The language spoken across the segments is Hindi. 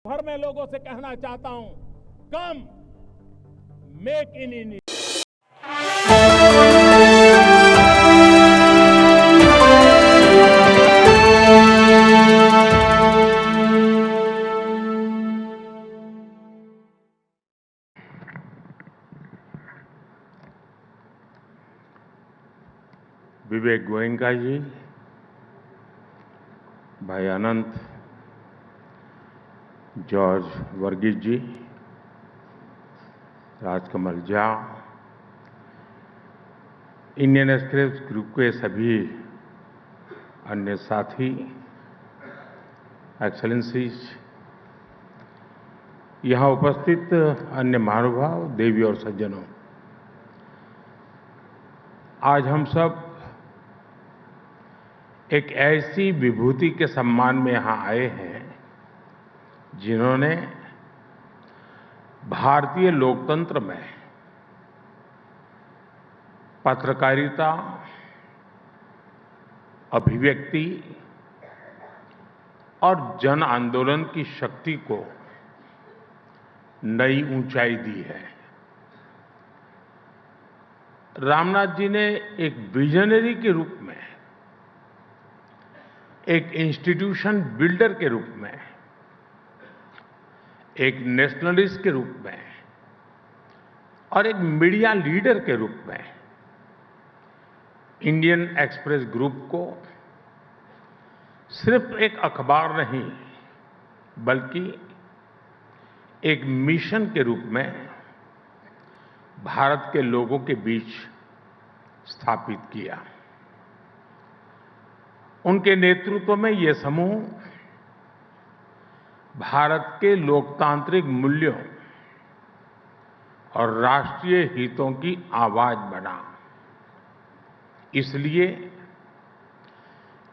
भर में लोगों से कहना चाहता हूं, come make in India. Vivek Goenka ji, भाई Anant, George Verghese ji, Rajkamal Jha, Indian Express group के सभी अन्य साथी, एक्सेलेंसीज, यहाँ उपस्थित अन्य महानुभाव, देवी और सज्जनों, आज हम सब एक ऐसी विभूति के सम्मान में यहाँ आए हैं जिन्होंने भारतीय लोकतंत्र में पत्रकारिता, अभिव्यक्ति और जन आंदोलन की शक्ति को नई ऊंचाई दी है। रामनाथ जी ने एक विजनरी के रूप में, एक इंस्टीट्यूशन बिल्डर के रूप में, एक नेशनलिस्ट के रूप में और एक मीडिया लीडर के रूप में इंडियन एक्सप्रेस ग्रुप को सिर्फ एक अखबार नहीं बल्कि एक मिशन के रूप में भारत के लोगों के बीच स्थापित किया। उनके नेतृत्व में ये समूह भारत के लोकतांत्रिक मूल्यों और राष्ट्रीय हितों की आवाज बना। इसलिए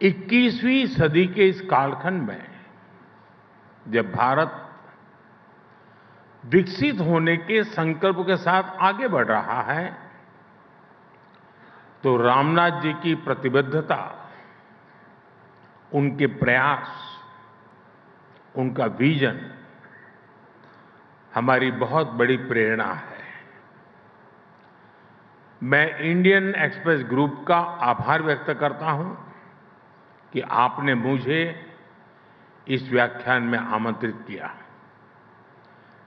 21वीं सदी के इस कालखंड में जब भारत विकसित होने के संकल्प के साथ आगे बढ़ रहा है, तो रामनाथ जी की प्रतिबद्धता, उनके प्रयास, उनका विजन हमारी बहुत बड़ी प्रेरणा है। मैं इंडियन एक्सप्रेस ग्रुप का आभार व्यक्त करता हूं कि आपने मुझे इस व्याख्यान में आमंत्रित किया।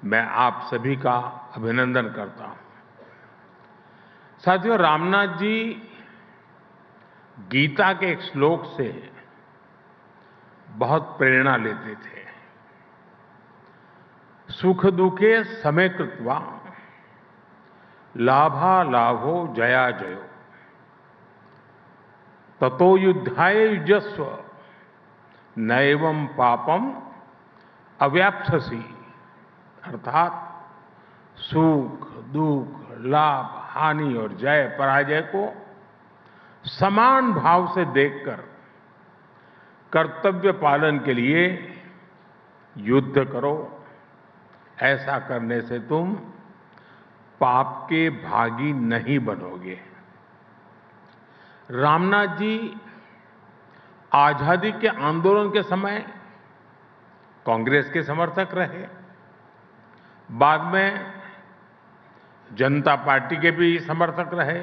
मैं आप सभी का अभिनंदन करता हूं। साथियों, रामनाथ जी गीता के एक श्लोक से बहुत प्रेरणा लेते थे। सुख दुखे समे कृत्वा लाभा लाभो जया जयो ततो युद्धाय युजस्व नैवं पापम अव्याप्स्यसि। अर्थात सुख दुख, लाभ हानि और जय पराजय को समान भाव से देखकर कर्तव्य पालन के लिए युद्ध करो। ऐसा करने से तुम पाप के भागी नहीं बनोगे। रामनाथ जी आजादी के आंदोलन के समय कांग्रेस के समर्थक रहे, बाद में जनता पार्टी के भी समर्थक रहे,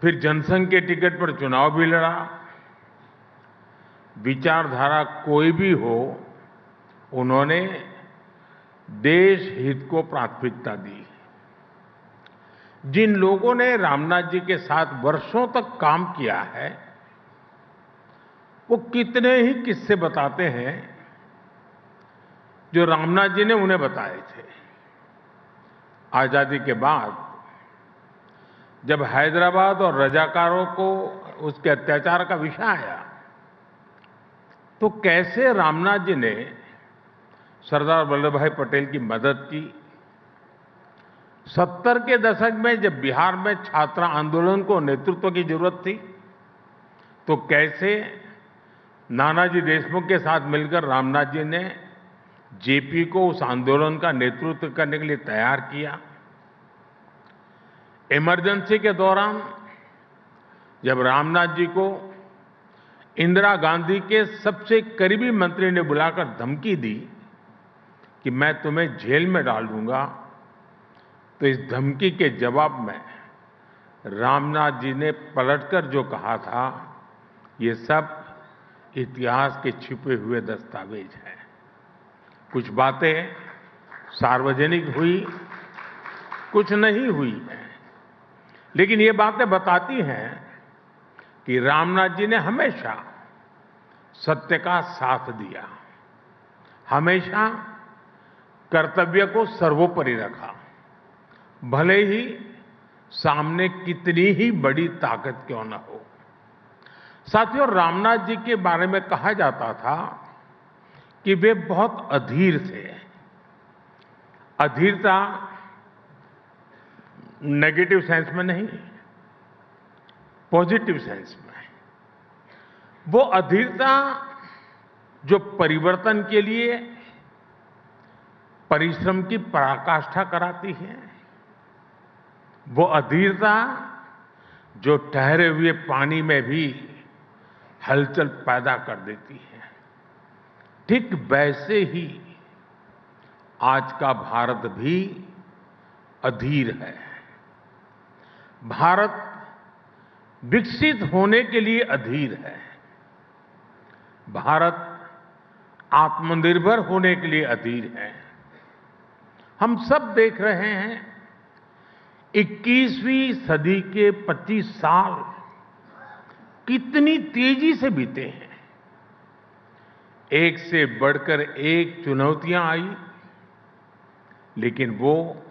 फिर जनसंघ के टिकट पर चुनाव भी लड़ा। विचारधारा कोई भी हो, उन्होंने देश हित को प्राथमिकता दी। जिन लोगों ने रामनाथ जी के साथ वर्षों तक काम किया है, वो कितने ही किस्से बताते हैं जो रामनाथ जी ने उन्हें बताए थे। आजादी के बाद जब हैदराबाद और रजाकारों को उसके अत्याचार का विषय आया, तो कैसे रामनाथ जी ने सरदार वल्लभ भाई पटेल की मदद की। 70 के दशक में जब बिहार में छात्र आंदोलन को नेतृत्व की जरूरत थी, तो कैसे नानाजी देशमुख के साथ मिलकर रामनाथ जी ने जेपी को उस आंदोलन का नेतृत्व करने के लिए तैयार किया। इमरजेंसी के दौरान जब रामनाथ जी को इंदिरा गांधी के सबसे करीबी मंत्री ने बुलाकर धमकी दी कि मैं तुम्हें जेल में डाल दूंगा, तो इस धमकी के जवाब में रामनाथ जी ने पलटकर जो कहा था, ये सब इतिहास के छिपे हुए दस्तावेज हैं। कुछ बातें सार्वजनिक हुई, कुछ नहीं हुई हैं, लेकिन ये बातें बताती हैं कि रामनाथ जी ने हमेशा सत्य का साथ दिया, हमेशा कर्तव्य को सर्वोपरि रखा, भले ही सामने कितनी ही बड़ी ताकत क्यों न हो। साथियों, रामनाथ जी के बारे में कहा जाता था कि वे बहुत अधीर थे। अधीरता नेगेटिव सेंस में नहीं, पॉजिटिव सेंस में। वो अधीरता जो परिवर्तन के लिए परिश्रम की पराकाष्ठा कराती है, वो अधीरता जो ठहरे हुए पानी में भी हलचल पैदा कर देती है। ठीक वैसे ही आज का भारत भी अधीर है। भारत विकसित होने के लिए अधीर है। भारत आत्मनिर्भर होने के लिए अधीर है। हम सब देख रहे हैं 21वीं सदी के 25 साल कितनी तेजी से बीते हैं। एक से बढ़कर एक चुनौतियां आई, लेकिन वो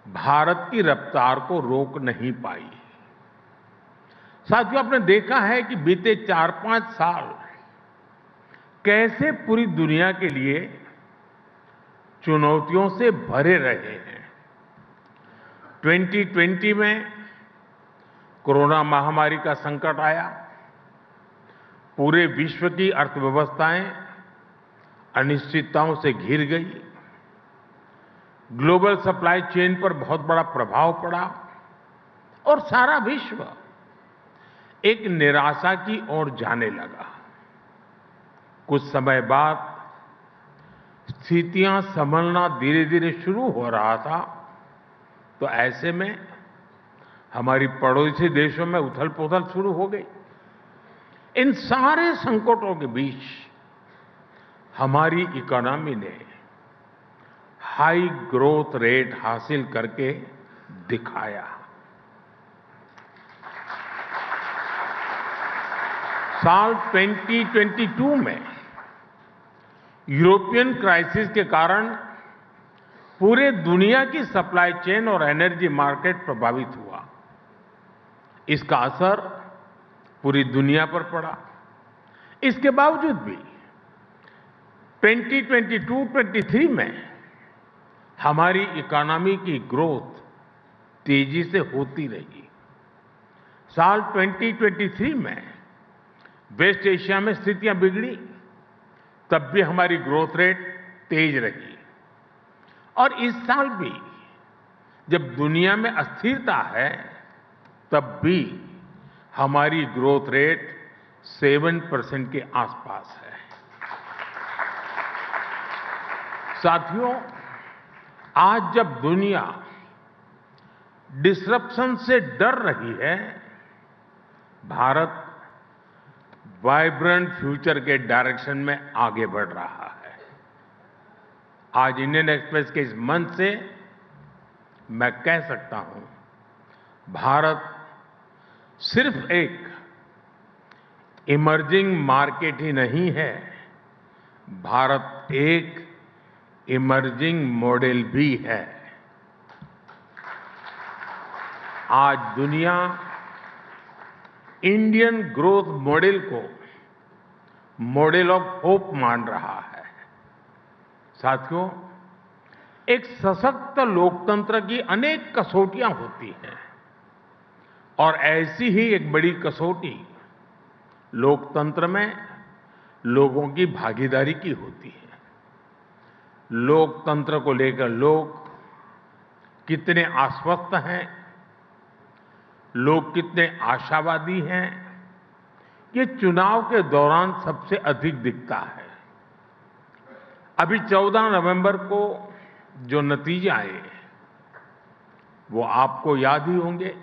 भारत की रफ्तार को रोक नहीं पाई। साथियों, आपने देखा है कि बीते 4-5 साल कैसे पूरी दुनिया के लिए चुनौतियों से भरे रहे हैं। 2020 में कोरोना महामारी का संकट आया, पूरे विश्व की अर्थव्यवस्थाएं अनिश्चितताओं से घिर गई, ग्लोबल सप्लाई चेन पर बहुत बड़ा प्रभाव पड़ा और सारा विश्व एक निराशा की ओर जाने लगा। कुछ समय बाद स्थितियां संभलना धीरे धीरे शुरू हो रहा था, तो ऐसे में हमारी पड़ोसी देशों में उथल-पुथल शुरू हो गई। इन सारे संकटों के बीच हमारी इकोनॉमी ने हाई ग्रोथ रेट हासिल करके दिखाया। साल 2022 में यूरोपियन क्राइसिस के कारण पूरे दुनिया की सप्लाई चेन और एनर्जी मार्केट प्रभावित हुआ। इसका असर पूरी दुनिया पर पड़ा। इसके बावजूद भी 2022-23 में हमारी इकोनॉमी की ग्रोथ तेजी से होती रही। साल 2023 में वेस्ट एशिया में स्थितियां बिगड़ी, तब भी हमारी ग्रोथ रेट तेज रही। और इस साल भी जब दुनिया में अस्थिरता है, तब भी हमारी ग्रोथ रेट 7% के आसपास है। साथियों, आज जब दुनिया डिसरप्शन से डर रही है, भारत वाइब्रेंट फ्यूचर के डायरेक्शन में आगे बढ़ रहा है। आज इंडियन एक्सप्रेस के इस मंच से मैं कह सकता हूं, भारत सिर्फ एक इमर्जिंग मार्केट ही नहीं है, भारत एक इमर्जिंग मॉडल भी है। आज दुनिया इंडियन ग्रोथ मॉडल को मॉडल ऑफ होप मान रहा है। साथियों, एक सशक्त लोकतंत्र की अनेक कसौटियां होती हैं और ऐसी ही एक बड़ी कसौटी लोकतंत्र में लोगों की भागीदारी की होती है। लोकतंत्र को लेकर लोग कितने आश्वस्त हैं, लोग कितने आशावादी हैं, ये चुनाव के दौरान सबसे अधिक दिखता है। अभी 14 नवंबर को जो नतीजे आए वो आपको याद ही होंगे।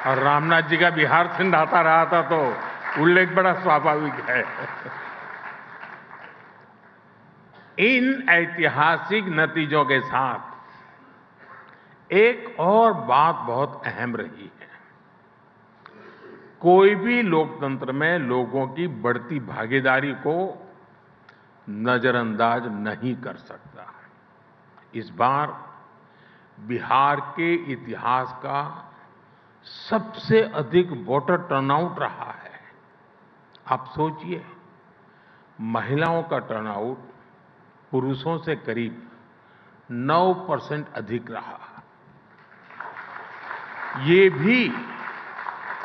और रामनाथ जी का बिहार से नाता रहा था तो उल्लेख बड़ा स्वाभाविक है। इन ऐतिहासिक नतीजों के साथ एक और बात बहुत अहम रही है। कोई भी लोकतंत्र में लोगों की बढ़ती भागीदारी को नजरअंदाज नहीं कर सकता। इस बार बिहार के इतिहास का सबसे अधिक वोटर टर्नआउट रहा है। आप सोचिए, महिलाओं का टर्नआउट पुरुषों से करीब 9% अधिक रहा। ये भी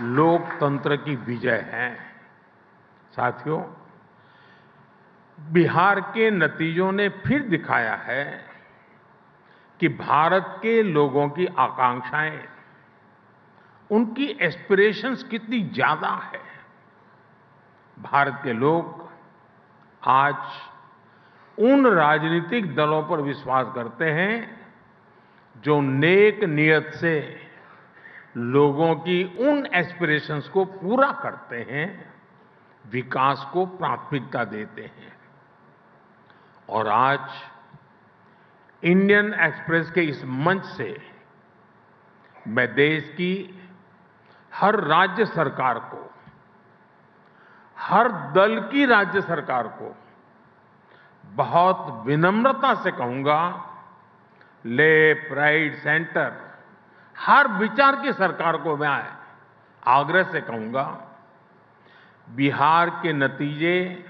लोकतंत्र की विजय है। साथियों, बिहार के नतीजों ने फिर दिखाया है कि भारत के लोगों की आकांक्षाएं, उनकी एस्पिरेशंस कितनी ज्यादा है। भारत के लोग आज उन राजनीतिक दलों पर विश्वास करते हैं जो नेक नियत से लोगों की उन एस्पिरेशंस को पूरा करते हैं, विकास को प्राथमिकता देते हैं। और आज इंडियन एक्सप्रेस के इस मंच से मैं देश की हर राज्य सरकार को, हर दल की राज्य सरकार को बहुत विनम्रता से कहूंगा, लेफ्ट, राइट, सेंटर, हर विचार की सरकार को मैं आग्रह से कहूंगा, बिहार के नतीजे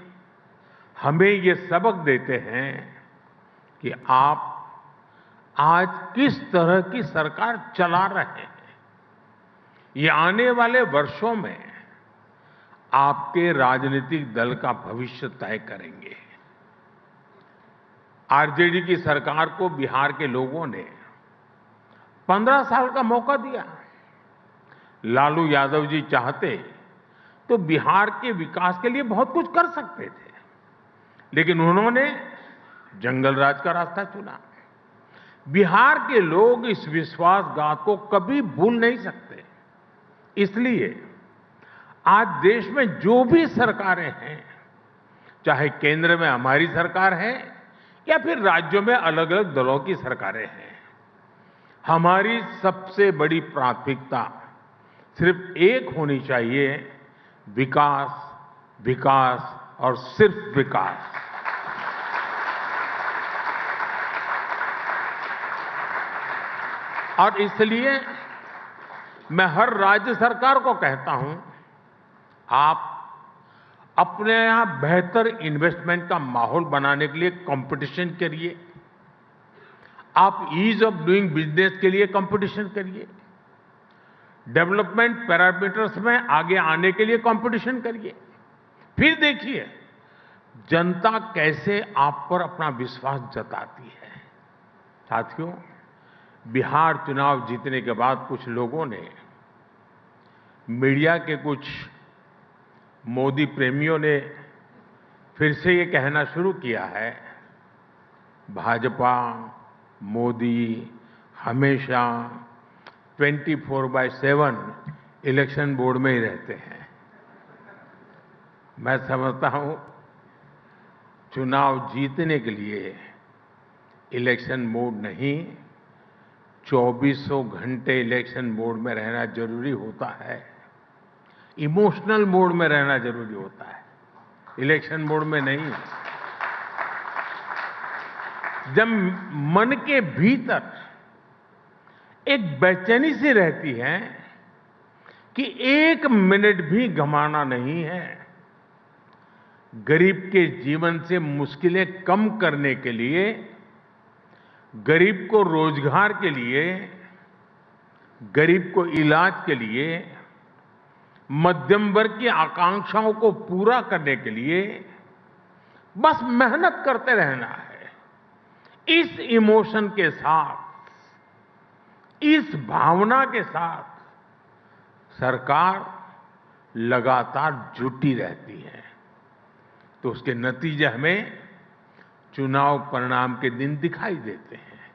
हमें ये सबक देते हैं कि आप आज किस तरह की सरकार चला रहे हैं। ये आने वाले वर्षों में आपके राजनीतिक दल का भविष्य तय करेंगे। आरजेडी की सरकार को बिहार के लोगों ने 15 साल का मौका दिया। लालू यादव जी चाहते तो बिहार के विकास के लिए बहुत कुछ कर सकते थे, लेकिन उन्होंने जंगल राज का रास्ता चुना। बिहार के लोग इस विश्वासघात को कभी भूल नहीं सकते। इसलिए आज देश में जो भी सरकारें हैं, चाहे केंद्र में हमारी सरकार है या फिर राज्यों में अलग अलग दलों की सरकारें हैं, हमारी सबसे बड़ी प्राथमिकता सिर्फ एक होनी चाहिए, विकास, विकास और सिर्फ विकास। और इसलिए मैं हर राज्य सरकार को कहता हूं, आप अपने यहां बेहतर इन्वेस्टमेंट का माहौल बनाने के लिए कंपटीशन करिए। आप ईज ऑफ डूइंग बिजनेस के लिए कंपटीशन करिए। डेवलपमेंट पैरामीटर्स में आगे आने के लिए कंपटीशन करिए। फिर देखिए जनता कैसे आप पर अपना विश्वास जताती है। साथियों, बिहार चुनाव जीतने के बाद कुछ लोगों ने, मीडिया के कुछ मोदी प्रेमियों ने फिर से ये कहना शुरू किया है, भाजपा, मोदी हमेशा 24/7 इलेक्शन बोर्ड में ही रहते हैं। मैं समझता हूं चुनाव जीतने के लिए इलेक्शन मोड नहीं, 2400 घंटे इलेक्शन मोड में रहना जरूरी होता है। इमोशनल मोड में रहना जरूरी होता है, इलेक्शन मोड में नहीं। जब मन के भीतर एक बेचैनी सी रहती है कि 1 मिनट भी गंवाना नहीं है, गरीब के जीवन से मुश्किलें कम करने के लिए, गरीब को रोजगार के लिए, गरीब को इलाज के लिए, मध्यम वर्ग की आकांक्षाओं को पूरा करने के लिए बस मेहनत करते रहना है। इस इमोशन के साथ, इस भावना के साथ सरकार लगातार जुटी रहती है, तो उसके नतीजे हमें चुनाव परिणाम के दिन दिखाई देते हैं।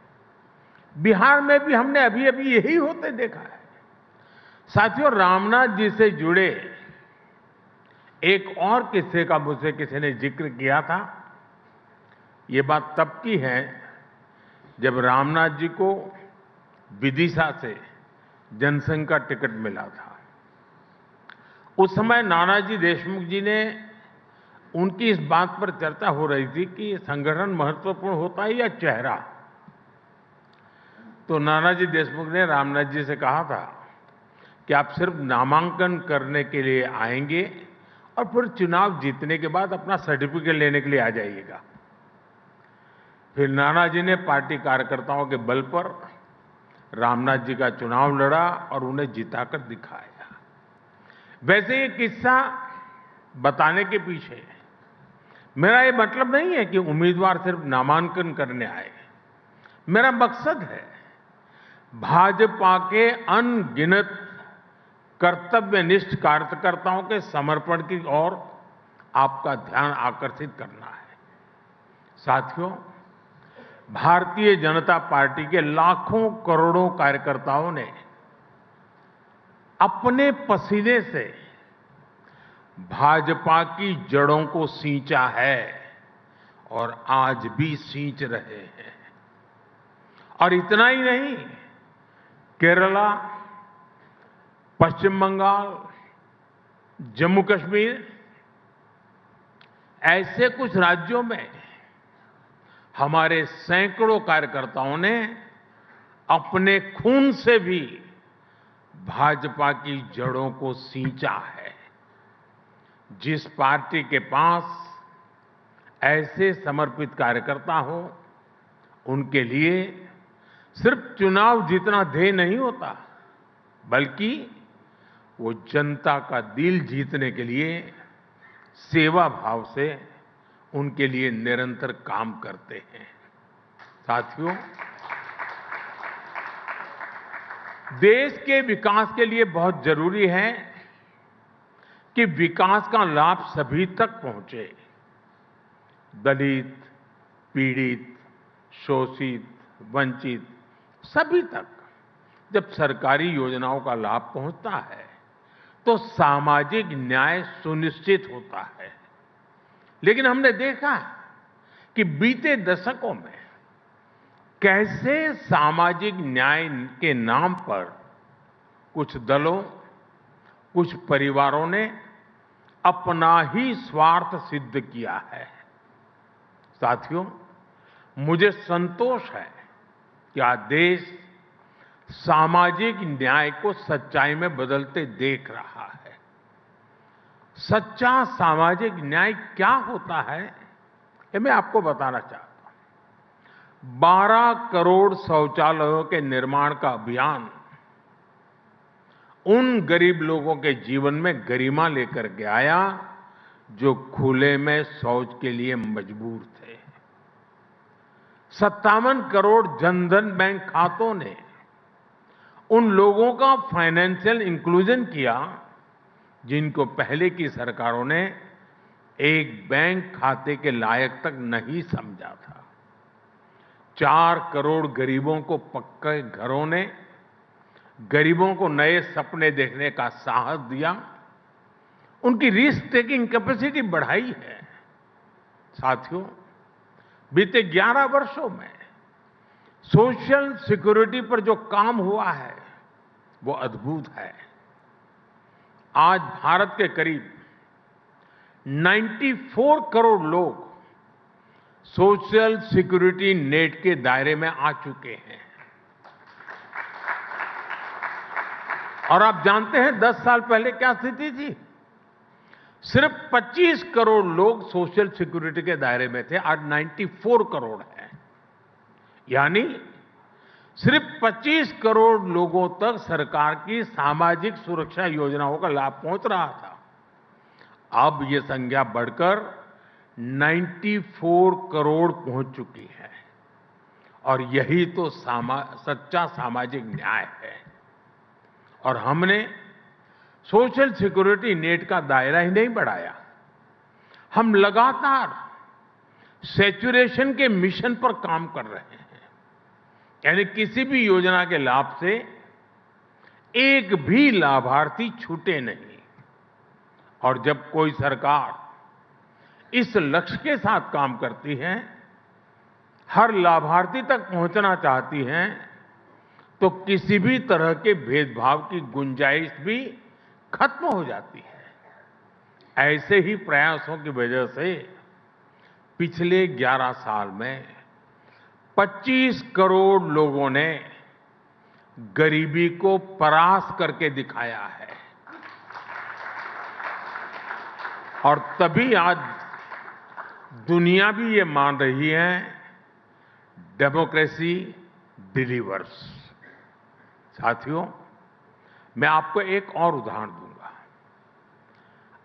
बिहार में भी हमने अभी अभी यही होते देखा है। साथियों, रामनाथ जी से जुड़े एक और किस्से का मुझसे किसी ने जिक्र किया था। ये बात तब की है जब रामनाथ जी को विदिशा से जनसंघ का टिकट मिला था। उस समय नानाजी देशमुख जी ने, उनकी इस बात पर चर्चा हो रही थी कि संगठन महत्वपूर्ण होता है या चेहरा। तो नानाजी देशमुख ने रामनाथ जी से कहा था कि आप सिर्फ नामांकन करने के लिए आएंगे और फिर चुनाव जीतने के बाद अपना सर्टिफिकेट लेने के लिए आ जाइएगा। फिर नानाजी ने पार्टी कार्यकर्ताओं के बल पर रामनाथ जी का चुनाव लड़ा और उन्हें जिताकर दिखाया। वैसे ये किस्सा बताने के पीछे मेरा ये मतलब नहीं है कि उम्मीदवार सिर्फ नामांकन करने आए। मेरा मकसद है भाजपा के अनगिनत कर्तव्यनिष्ठ कार्यकर्ताओं के समर्पण की ओर आपका ध्यान आकर्षित करना है। साथियों, भारतीय जनता पार्टी के लाखों करोड़ों कार्यकर्ताओं ने अपने पसीने से भाजपा की जड़ों को सींचा है और आज भी सींच रहे हैं। और इतना ही नहीं, केरला, पश्चिम बंगाल, जम्मू कश्मीर, ऐसे कुछ राज्यों में हमारे सैकड़ों कार्यकर्ताओं ने अपने खून से भी भाजपा की जड़ों को सींचा है। जिस पार्टी के पास ऐसे समर्पित कार्यकर्ता हो, उनके लिए सिर्फ चुनाव जीतना ध्येय नहीं होता, बल्कि वो जनता का दिल जीतने के लिए सेवा भाव से उनके लिए निरंतर काम करते हैं। साथियों, देश के विकास के लिए बहुत जरूरी है कि विकास का लाभ सभी तक पहुंचे। दलित, पीड़ित, शोषित, वंचित सभी तक जब सरकारी योजनाओं का लाभ पहुंचता है तो सामाजिक न्याय सुनिश्चित होता है। लेकिन हमने देखा कि बीते दशकों में कैसे सामाजिक न्याय के नाम पर कुछ दलों, कुछ परिवारों ने अपना ही स्वार्थ सिद्ध किया है। साथियों, मुझे संतोष है कि आज देश सामाजिक न्याय को सच्चाई में बदलते देख रहा है। सच्चा सामाजिक न्याय क्या होता है, ये मैं आपको बताना चाहता हूं। 12 करोड़ शौचालयों के निर्माण का अभियान उन गरीब लोगों के जीवन में गरिमा लेकर के आया जो खुले में शौच के लिए मजबूर थे। 57 करोड़ जनधन बैंक खातों ने उन लोगों का फाइनेंशियल इंक्लूजन किया जिनको पहले की सरकारों ने एक बैंक खाते के लायक तक नहीं समझा था। 4 करोड़ गरीबों को पक्के घरों ने गरीबों को नए सपने देखने का साहस दिया, उनकी रिस्क टेकिंग कैपेसिटी बढ़ाई है। साथियों, बीते 11 वर्षों में सोशल सिक्योरिटी पर जो काम हुआ है वो अद्भुत है। आज भारत के करीब 94 करोड़ लोग सोशल सिक्योरिटी नेट के दायरे में आ चुके हैं। और आप जानते हैं 10 साल पहले क्या स्थिति थी? सिर्फ 25 करोड़ लोग सोशल सिक्योरिटी के दायरे में थे, आज 94 करोड़ हैं। यानी सिर्फ 25 करोड़ लोगों तक सरकार की सामाजिक सुरक्षा योजनाओं का लाभ पहुंच रहा था। अब ये संख्या बढ़कर 94 करोड़ पहुंच चुकी है। और यही तो सच्चा सामाजिक न्याय है। और हमने सोशल सिक्योरिटी नेट का दायरा ही नहीं बढ़ाया, हम लगातार सैचुरेशन के मिशन पर काम कर रहे हैं। यानी किसी भी योजना के लाभ से एक भी लाभार्थी छूटे नहीं। और जब कोई सरकार इस लक्ष्य के साथ काम करती है, हर लाभार्थी तक पहुंचना चाहती है, तो किसी भी तरह के भेदभाव की गुंजाइश भी खत्म हो जाती है। ऐसे ही प्रयासों की वजह से पिछले 11 साल में 25 करोड़ लोगों ने गरीबी को परास्त करके दिखाया है। और तभी आज दुनिया भी ये मान रही है, डेमोक्रेसी डिलीवर्स। साथियों, मैं आपको एक और उदाहरण दूंगा।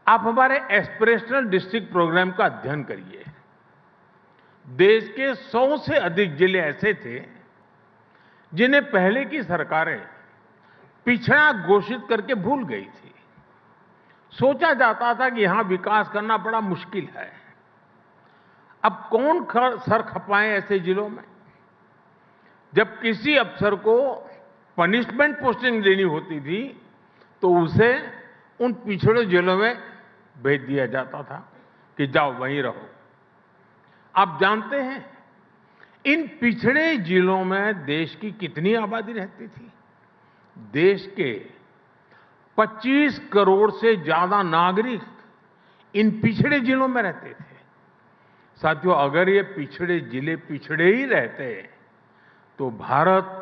आप हमारे एस्पिरेशनल डिस्ट्रिक्ट प्रोग्राम का अध्ययन करिए। देश के 100 से अधिक जिले ऐसे थे जिन्हें पहले की सरकारें पिछड़ा घोषित करके भूल गई थी। सोचा जाता था कि यहां विकास करना बड़ा मुश्किल है। अब कौन सर खपाए ऐसे जिलों में? जब किसी अफसर को पनिशमेंट पोस्टिंग देनी होती थी तो उसे उन पिछड़े जिलों में भेज दिया जाता था कि जाओ वहीं रहो। आप जानते हैं इन पिछड़े जिलों में देश की कितनी आबादी रहती थी? देश के 25 करोड़ से ज्यादा नागरिक इन पिछड़े जिलों में रहते थे। साथियों, अगर ये पिछड़े जिले पिछड़े ही रहते तो भारत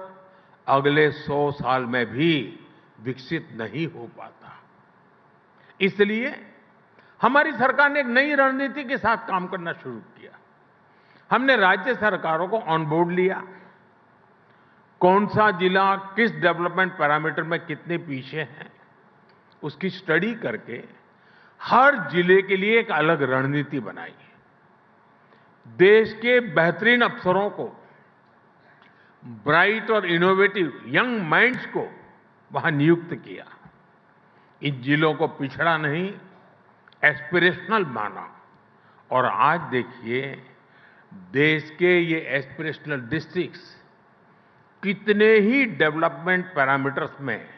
अगले 100 साल में भी विकसित नहीं हो पाता। इसलिए हमारी सरकार ने एक नई रणनीति के साथ काम करना शुरू किया। हमने राज्य सरकारों को ऑन बोर्ड लिया। कौन सा जिला किस डेवलपमेंट पैरामीटर में कितने पीछे है, उसकी स्टडी करके हर जिले के लिए एक अलग रणनीति बनाई। देश के बेहतरीन अफसरों को, ब्राइट और इनोवेटिव यंग माइंड्स को वहां नियुक्त किया। इन जिलों को पिछड़ा नहीं, एस्पिरेशनल माना। और आज देखिए, देश के ये एस्पिरेशनल डिस्ट्रिक्ट्स कितने ही डेवलपमेंट पैरामीटर्स में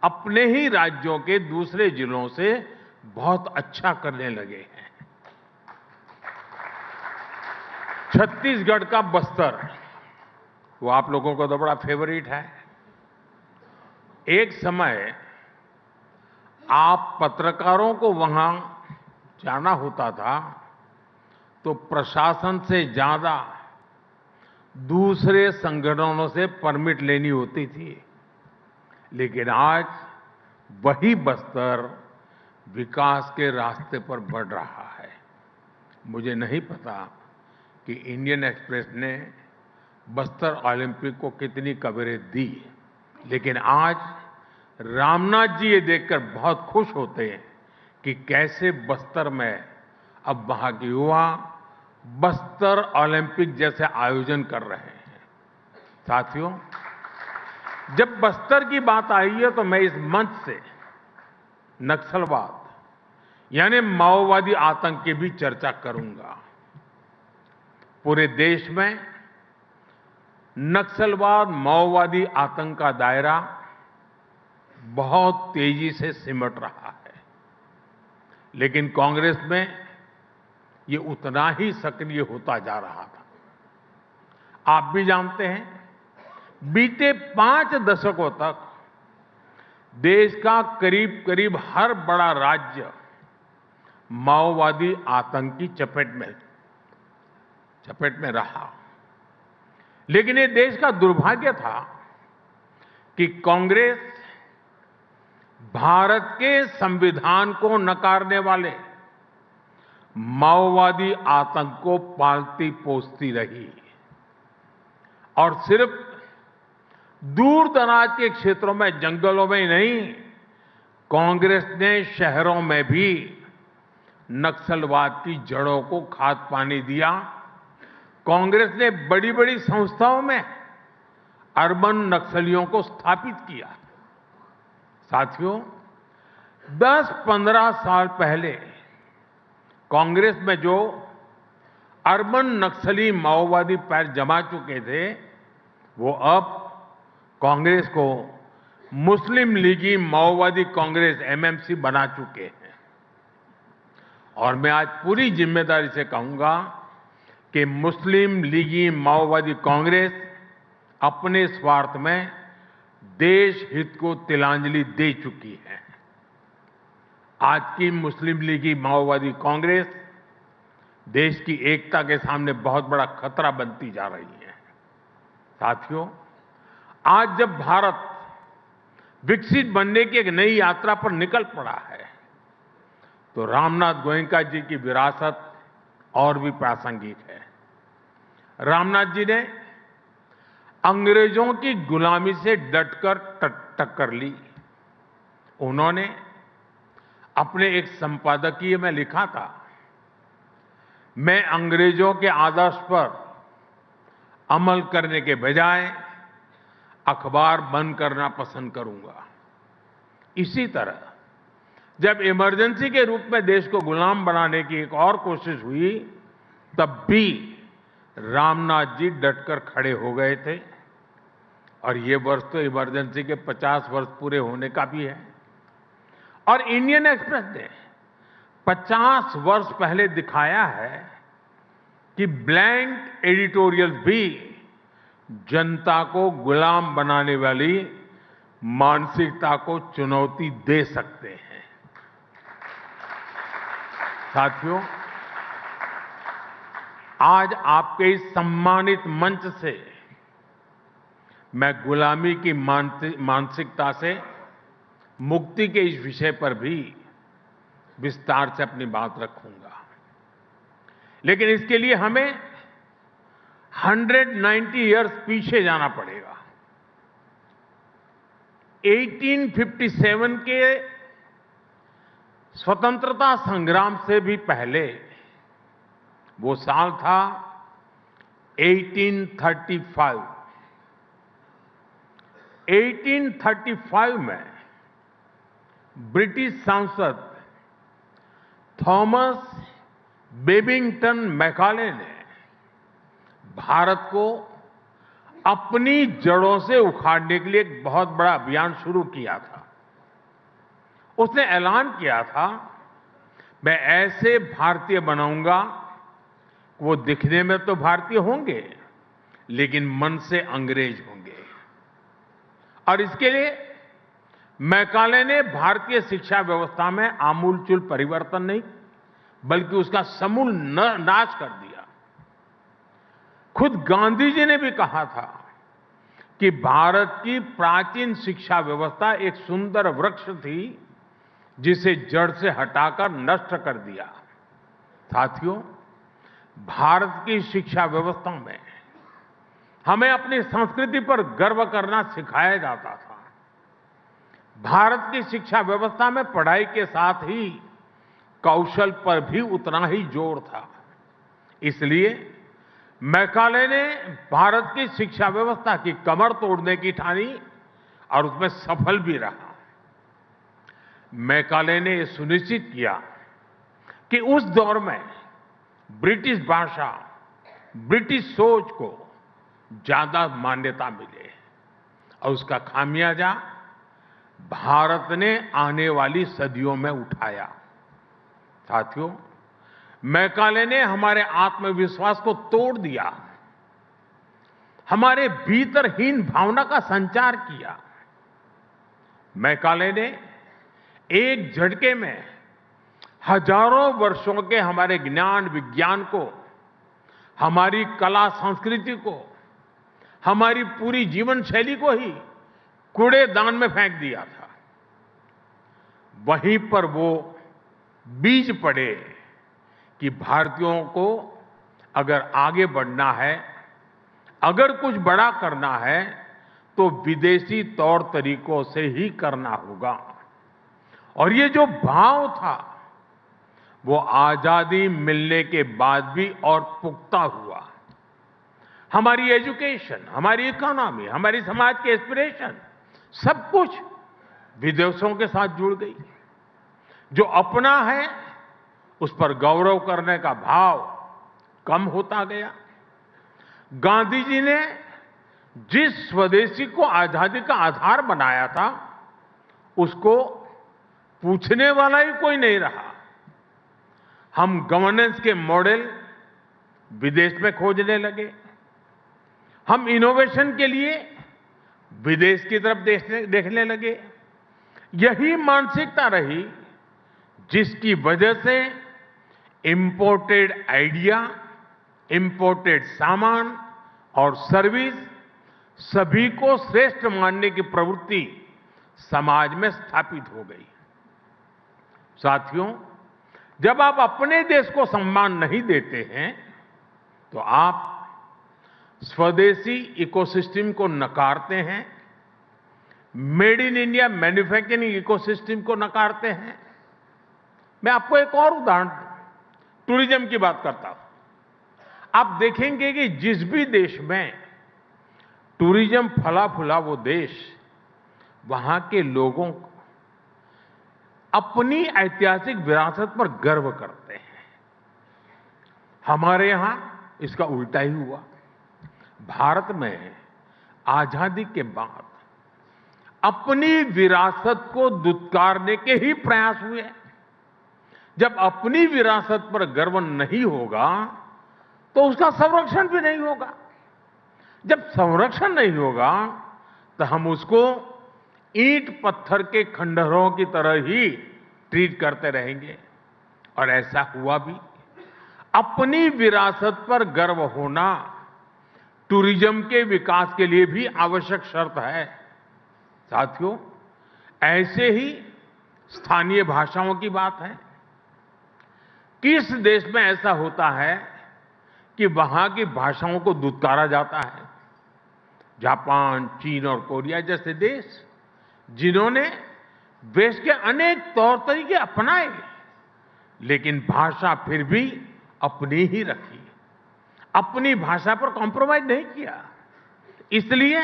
अपने ही राज्यों के दूसरे जिलों से बहुत अच्छा करने लगे हैं। छत्तीसगढ़ का बस्तर, वो आप लोगों को तो बड़ा फेवरेट है। एक समय आप पत्रकारों को वहां जाना होता था तो प्रशासन से ज्यादा दूसरे संगठनों से परमिट लेनी होती थी। लेकिन आज वही बस्तर विकास के रास्ते पर बढ़ रहा है। मुझे नहीं पता कि इंडियन एक्सप्रेस ने बस्तर ओलंपिक को कितनी कवरेज दी, लेकिन आज रामनाथ जी ये देखकर बहुत खुश होते हैं कि कैसे बस्तर में अब वहां के युवा बस्तर ओलंपिक जैसे आयोजन कर रहे हैं। साथियों, जब बस्तर की बात आई है तो मैं इस मंच से नक्सलवाद यानी माओवादी आतंक की भी चर्चा करूंगा। पूरे देश में नक्सलवाद माओवादी आतंक का दायरा बहुत तेजी से सिमट रहा है, लेकिन कांग्रेस में ये उतना ही सक्रिय होता जा रहा था। आप भी जानते हैं, बीते 5 दशकों तक देश का करीब करीब हर बड़ा राज्य माओवादी आतंक की चपेट में रहा। लेकिन ये देश का दुर्भाग्य था कि कांग्रेस भारत के संविधान को नकारने वाले माओवादी आतंक को पालती पोसती रही और सिर्फ दूर दराज के क्षेत्रों में, जंगलों में ही नहीं, कांग्रेस ने शहरों में भी नक्सलवाद की जड़ों को खाद पानी दिया, कांग्रेस ने बड़ी बड़ी संस्थाओं में अर्बन नक्सलियों को स्थापित किया। साथियों, 10-15 साल पहले कांग्रेस में जो अर्बन नक्सली माओवादी पैर जमा चुके थे, वो अब कांग्रेस को मुस्लिम लीगी माओवादी कांग्रेस एमएमसी बना चुके हैं। और मैं आज पूरी जिम्मेदारी से कहूंगा कि मुस्लिम लीगी माओवादी कांग्रेस अपने स्वार्थ में देश हित को तिलांजलि दे चुकी है। आज की मुस्लिम लीगी माओवादी कांग्रेस देश की एकता के सामने बहुत बड़ा खतरा बनती जा रही है। साथियों, आज जब भारत विकसित बनने की एक नई यात्रा पर निकल पड़ा है, तो रामनाथ गोयनका जी की विरासत और भी प्रासंगिक है। रामनाथ जी ने अंग्रेजों की गुलामी से डटकर टक्कर ली। उन्होंने अपने एक संपादकीय में लिखा था, मैं अंग्रेजों के आदर्श पर अमल करने के बजाय अखबार बंद करना पसंद करूंगा। इसी तरह जब इमरजेंसी के रूप में देश को गुलाम बनाने की एक और कोशिश हुई, तब भी रामनाथ जी डटकर खड़े हो गए थे। और ये वर्ष तो इमरजेंसी के 50 वर्ष पूरे होने का भी है। और इंडियन एक्सप्रेस ने 50 वर्ष पहले दिखाया है कि ब्लैंक एडिटोरियल भी जनता को गुलाम बनाने वाली मानसिकता को चुनौती दे सकते हैं। साथियों, आज आपके इस सम्मानित मंच से मैं गुलामी की मानसिकता से मुक्ति के इस विषय पर भी विस्तार से अपनी बात रखूंगा। लेकिन इसके लिए हमें 190 इयर्स पीछे जाना पड़ेगा। 1857 के स्वतंत्रता संग्राम से भी पहले वो साल था 1835। 1835 में ब्रिटिश सांसद थॉमस बेबिंगटन मैकाले ने भारत को अपनी जड़ों से उखाड़ने के लिए एक बहुत बड़ा अभियान शुरू किया था। उसने ऐलान किया था, मैं ऐसे भारतीय बनाऊंगा, वो दिखने में तो भारतीय होंगे लेकिन मन से अंग्रेज होंगे। और इसके लिए मैकाले ने भारतीय शिक्षा व्यवस्था में आमूलचूल परिवर्तन नहीं बल्कि उसका समूल नाश कर दिया। खुद गांधी जी ने भी कहा था कि भारत की प्राचीन शिक्षा व्यवस्था एक सुंदर वृक्ष थी जिसे जड़ से हटाकर नष्ट कर दिया। साथियों, भारत की शिक्षा व्यवस्था में हमें अपनी संस्कृति पर गर्व करना सिखाया जाता था। भारत की शिक्षा व्यवस्था में पढ़ाई के साथ ही कौशल पर भी उतना ही जोर था। इसलिए मैकाले ने भारत की शिक्षा व्यवस्था की कमर तोड़ने की ठानी और उसमें सफल भी रहा। मैकाले ने यह सुनिश्चित किया कि उस दौर में ब्रिटिश भाषा, ब्रिटिश सोच को ज्यादा मान्यता मिले और उसका खामियाजा भारत ने आने वाली सदियों में उठाया। साथियों, मैकाले ने हमारे आत्मविश्वास को तोड़ दिया, हमारे भीतरहीन भावना का संचार किया। मैकाले ने एक झटके में हजारों वर्षों के हमारे ज्ञान विज्ञान को, हमारी कला संस्कृति को, हमारी पूरी जीवन शैली को ही कूड़ेदान में फेंक दिया था। वहीं पर वो बीज पड़े कि भारतीयों को अगर आगे बढ़ना है, अगर कुछ बड़ा करना है, तो विदेशी तौर तरीकों से ही करना होगा। और ये जो भाव था वो आजादी मिलने के बाद भी और पुख्ता हुआ। हमारी एजुकेशन, हमारी इकोनॉमी, हमारी समाज के एस्पिरेशन, सब कुछ विदेशों के साथ जुड़ गई। जो अपना है उस पर गौरव करने का भाव कम होता गया। गांधी जी ने जिस स्वदेशी को आजादी का आधार बनाया था, उसको पूछने वाला ही कोई नहीं रहा। हम गवर्नेंस के मॉडल विदेश में खोजने लगे। हम इनोवेशन के लिए विदेश की तरफ देखने लगे। यही मानसिकता रही जिसकी वजह से इंपोर्टेड आइडिया, इंपोर्टेड सामान और सर्विस सभी को श्रेष्ठ मानने की प्रवृत्ति समाज में स्थापित हो गई। साथियों, जब आप अपने देश को सम्मान नहीं देते हैं तो आप स्वदेशी इकोसिस्टम को नकारते हैं, made in India manufacturing ecosystem को नकारते हैं। मैं आपको एक और उदाहरण टूरिज्म की बात करता हूं। आप देखेंगे कि जिस भी देश में टूरिज्म फला फूला वो देश, वहां के लोगों को अपनी ऐतिहासिक विरासत पर गर्व करते हैं। हमारे यहां इसका उल्टा ही हुआ। भारत में आजादी के बाद अपनी विरासत को दुत्कारने के ही प्रयास हुए। जब अपनी विरासत पर गर्व नहीं होगा तो उसका संरक्षण भी नहीं होगा। जब संरक्षण नहीं होगा तो हम उसको ईंट पत्थर के खंडहरों की तरह ही ट्रीट करते रहेंगे। और ऐसा हुआ भी। अपनी विरासत पर गर्व होना टूरिज्म के विकास के लिए भी आवश्यक शर्त है। साथियों, ऐसे ही स्थानीय भाषाओं की बात है। किस देश में ऐसा होता है कि वहां की भाषाओं को दुत्कारा जाता है? जापान, चीन और कोरिया जैसे देश, जिन्होंने देश के अनेक तौर तरीके अपनाए, लेकिन भाषा फिर भी अपनी ही रखी, अपनी भाषा पर कॉम्प्रोमाइज नहीं किया। इसलिए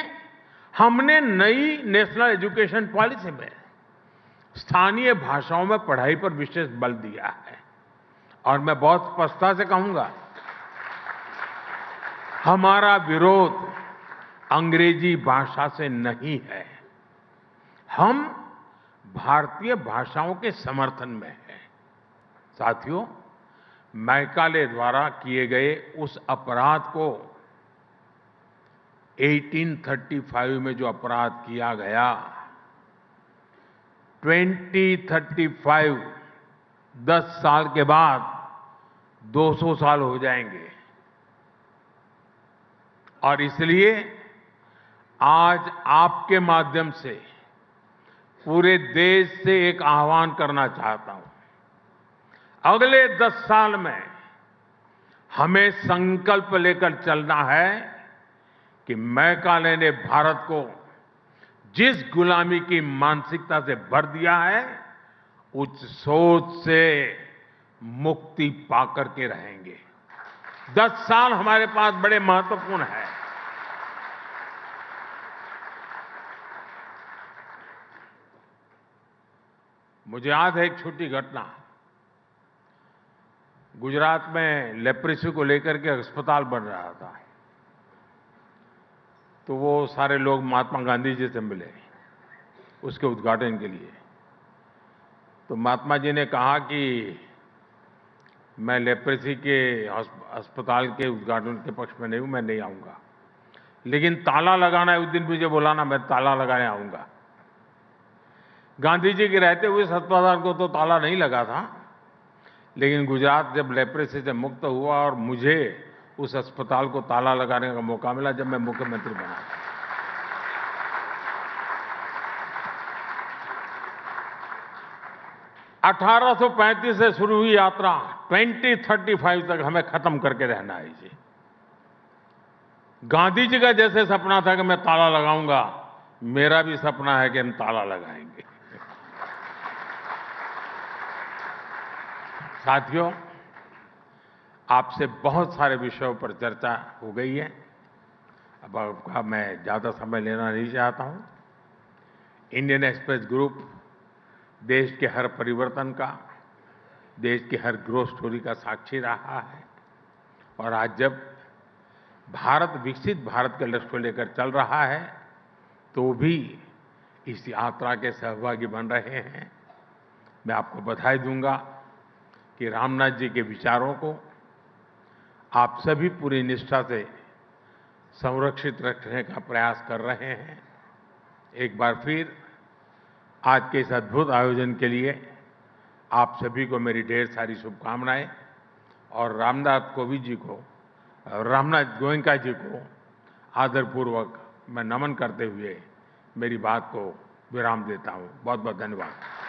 हमने नई नेशनल एजुकेशन पॉलिसी में स्थानीय भाषाओं में पढ़ाई पर विशेष बल दिया है। और मैं बहुत स्पष्टता से कहूंगा, हमारा विरोध अंग्रेजी भाषा से नहीं है। हम भारतीय भाषाओं के समर्थन में हैं। साथियों, मैकाले द्वारा किए गए उस अपराध को 1835 में जो अपराध किया गया, 2035 10 साल के बाद 200 साल हो जाएंगे। और इसलिए आज आपके माध्यम से पूरे देश से एक आह्वान करना चाहता हूं। अगले 10 साल में हमें संकल्प लेकर चलना है कि मैकाले ने भारत को जिस गुलामी की मानसिकता से भर दिया है, उस सोच से मुक्ति पाकर के रहेंगे। 10 साल हमारे पास बड़े महत्वपूर्ण हैं। मुझे याद है एक छोटी घटना। गुजरात में लेप्रेसी को लेकर के अस्पताल बन रहा था, तो वो सारे लोग महात्मा गांधी जी से मिले उसके उद्घाटन के लिए। तो महात्मा जी ने कहा कि मैं लेप्रेसी के अस्पताल के उद्घाटन के पक्ष में नहीं हूं, मैं नहीं आऊंगा, लेकिन ताला लगाना है, उस दिन मुझे बुलाना, मैं ताला लगाने आऊंगा। गांधी जी के रहते हुए इस अस्पताल को तो ताला नहीं लगा था, लेकिन गुजरात जब लेप्रेसी से मुक्त हुआ और मुझे उस अस्पताल को ताला लगाने का मौका मिला जब मैं मुख्यमंत्री बना। 1835 से शुरू हुई यात्रा 2035 तक हमें खत्म करके रहना है। जी, गांधी जी का जैसे सपना था कि मैं ताला लगाऊंगा, मेरा भी सपना है कि हम ताला लगाएंगे। साथियों, आपसे बहुत सारे विषयों पर चर्चा हो गई है। अब आपका मैं ज़्यादा समय लेना नहीं चाहता हूँ। इंडियन एक्सप्रेस ग्रुप देश के हर परिवर्तन का, देश की हर ग्रोथ स्टोरी का साक्षी रहा है और आज जब भारत विकसित भारत के लक्ष्य को लेकर चल रहा है तो भी इस यात्रा के सहभागी बन रहे हैं। मैं आपको बधाई दूंगा कि रामनाथ जी के विचारों को आप सभी पूरी निष्ठा से संरक्षित रखने का प्रयास कर रहे हैं। एक बार फिर आज के इस अद्भुत आयोजन के लिए आप सभी को मेरी ढेर सारी शुभकामनाएं और रामनाथ कोविंद जी को, रामनाथ गोयनका जी को आदरपूर्वक मैं नमन करते हुए मेरी बात को विराम देता हूं। बहुत बहुत धन्यवाद।